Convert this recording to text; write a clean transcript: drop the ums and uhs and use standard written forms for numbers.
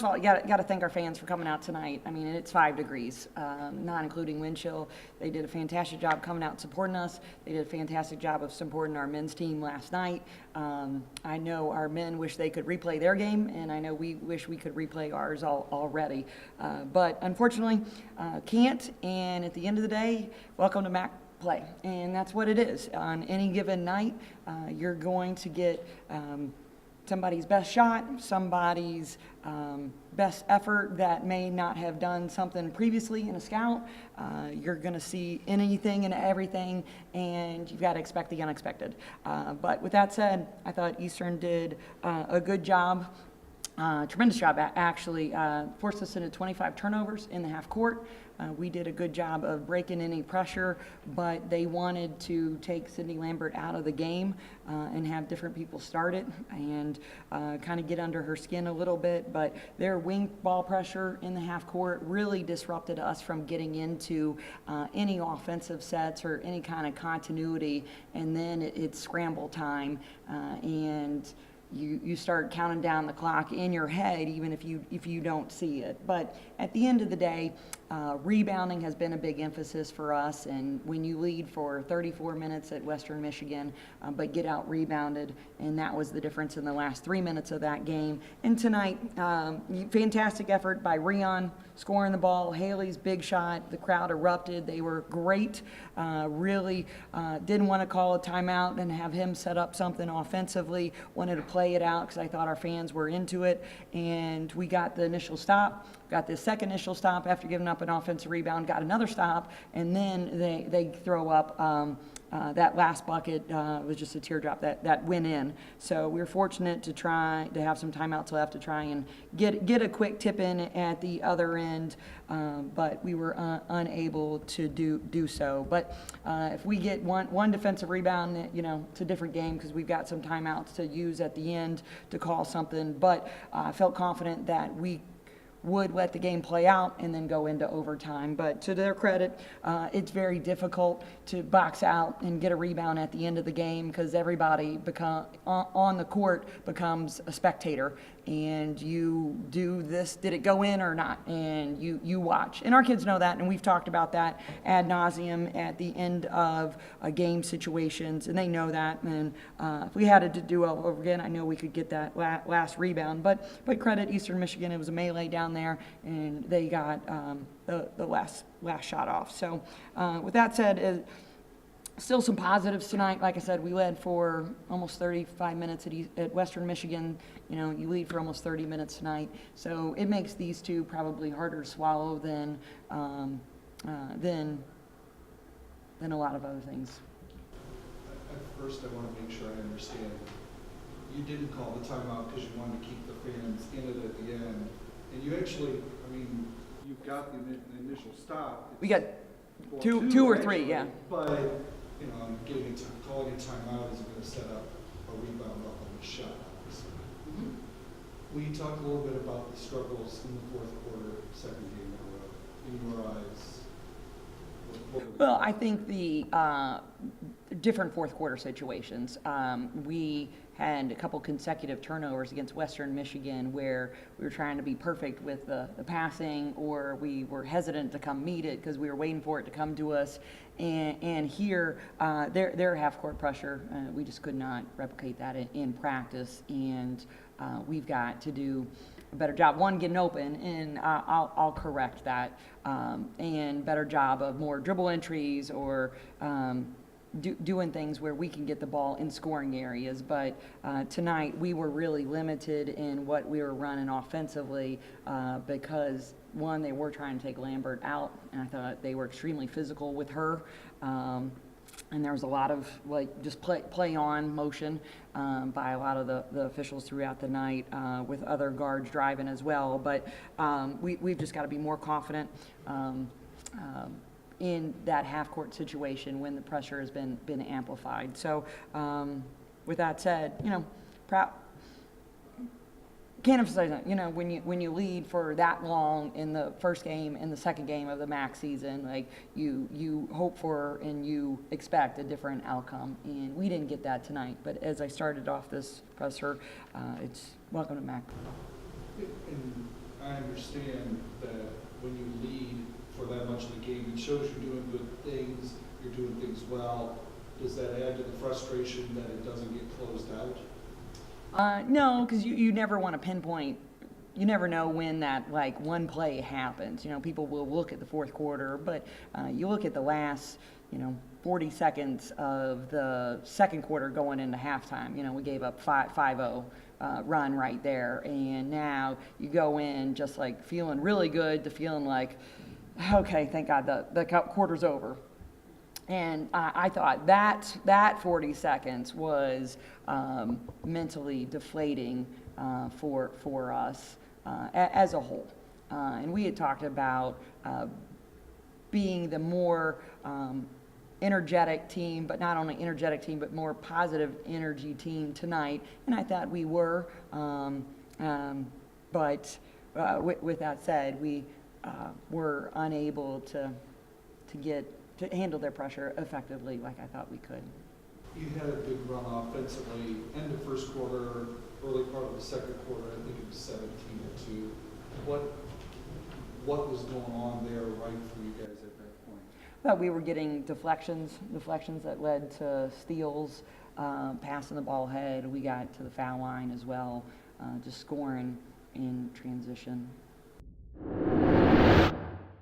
first of all, you got to thank our fans for coming out tonight. I mean, it's 5 degrees, not including wind chill. They did a fantastic job coming out and supporting us. They did a fantastic job of supporting our men's team last night. I know our men wish they could replay their game, and I know we wish we could replay ours already. But unfortunately, can't. And at the end of the day, welcome to MAC play. And that's what it is. On any given night, you're going to get somebody's best shot, somebody's best effort that may not have done something previously in a scout. You're going to see anything and everything, and you've got to expect the unexpected. But with that said, I thought Eastern did a good job. Tremendous job, actually. Forced us into 25 turnovers in the half court. We did a good job of breaking any pressure, but they wanted to take Sydney Lambert out of the game and have different people start it and kind of get under her skin a little bit. But their wing ball pressure in the half court really disrupted us from getting into any offensive sets or any kind of continuity. And then it's scramble time and you start counting down the clock in your head, even if you don't see it. But at the end of the day, rebounding has been a big emphasis for us. And when you lead for 34 minutes at Western Michigan, but get out rebounded, and that was the difference in the last 3 minutes of that game. And tonight, fantastic effort by Rion, scoring the ball. Haley's big shot. The crowd erupted. They were great. Really didn't want to call a timeout and have him set up something offensively. Wanted to play it out because I thought our fans were into it. And we got the initial stop. Got the second initial stop after giving up an offensive rebound. Got another stop. And then they throw up that last bucket was just a teardrop that went in. So we were fortunate to try to have some timeouts left to try and get a quick tip in at the other end, but we were unable to do so. But if we get one defensive rebound, it's a different game because we've got some timeouts to use at the end to call something. But I felt confident that we would let the game play out and then go into overtime. But to their credit, it's very difficult to box out and get a rebound at the end of the game because everybody on the court becomes a spectator, and you do this, did it go in or not? And you watch. And our kids know that, and we've talked about that ad nauseum at the end of game situations, and they know that. And if we had to do it all over again, I know we could get that last rebound. But credit Eastern Michigan, it was a melee down there, and they got the last shot off. So with that said, still some positives tonight. Like I said, we led for almost 35 minutes at Western Michigan. You lead for almost 30 minutes tonight. So it makes these two probably harder to swallow than a lot of other things. At first, I want to make sure I understand. You didn't call the timeout because you wanted to keep the fans in it at the end. And you actually, you've got the initial stop. We got two or three, yeah. But, calling a timeout isn't going to set up a rebound up on the shot, obviously. Mm-hmm. Will you talk a little bit about the struggles in the fourth quarter, second game in a row, in your eyes? Well, I think the different fourth quarter situations. We had a couple consecutive turnovers against Western Michigan where we were trying to be perfect with the passing, or we were hesitant to come meet it because we were waiting for it to come to us. And here, their half-court pressure, we just could not replicate that in practice. And we've got to do a better job, one, getting open, and I'll correct that, and better job of more dribble entries or doing things where we can get the ball in scoring areas. But tonight we were really limited in what we were running offensively because, one, they were trying to take Lambert out, and I thought they were extremely physical with her. And there was a lot of just play on motion by a lot of the officials throughout the night with other guards driving as well. But we've just got to be more confident in that half-court situation when the pressure has been amplified. So with that said, can't emphasize that, when you lead for that long in the first game and the second game of the MAC season, you hope for and you expect a different outcome. And we didn't get that tonight. But as I started off this presser, it's welcome to MAC. And I understand that when you lead for that much of the game, it shows you're doing good things, you're doing things well. Does that add to the frustration that it doesn't get closed out? No, because you never want to pinpoint. You never know when that like one play happens. You know, people will look at the fourth quarter, but you look at the last, 40 seconds of the second quarter going into halftime. You know, we gave up 5-0 run right there, and now you go in just like feeling really good to feeling like, okay, thank God the quarter's over. And I thought that 40 seconds was mentally deflating for us as a whole. And we had talked about being the more energetic team, but not only energetic team, but more positive energy team tonight. And I thought we were. But with that said, we were unable to handle their pressure effectively like I thought we could. You had a big run offensively, end of first quarter, early part of the second quarter, I think it was 17-2. What was going on there right for you guys at that point? Well, we were getting deflections that led to steals, passing the ball ahead. We got to the foul line as well, just scoring in transition.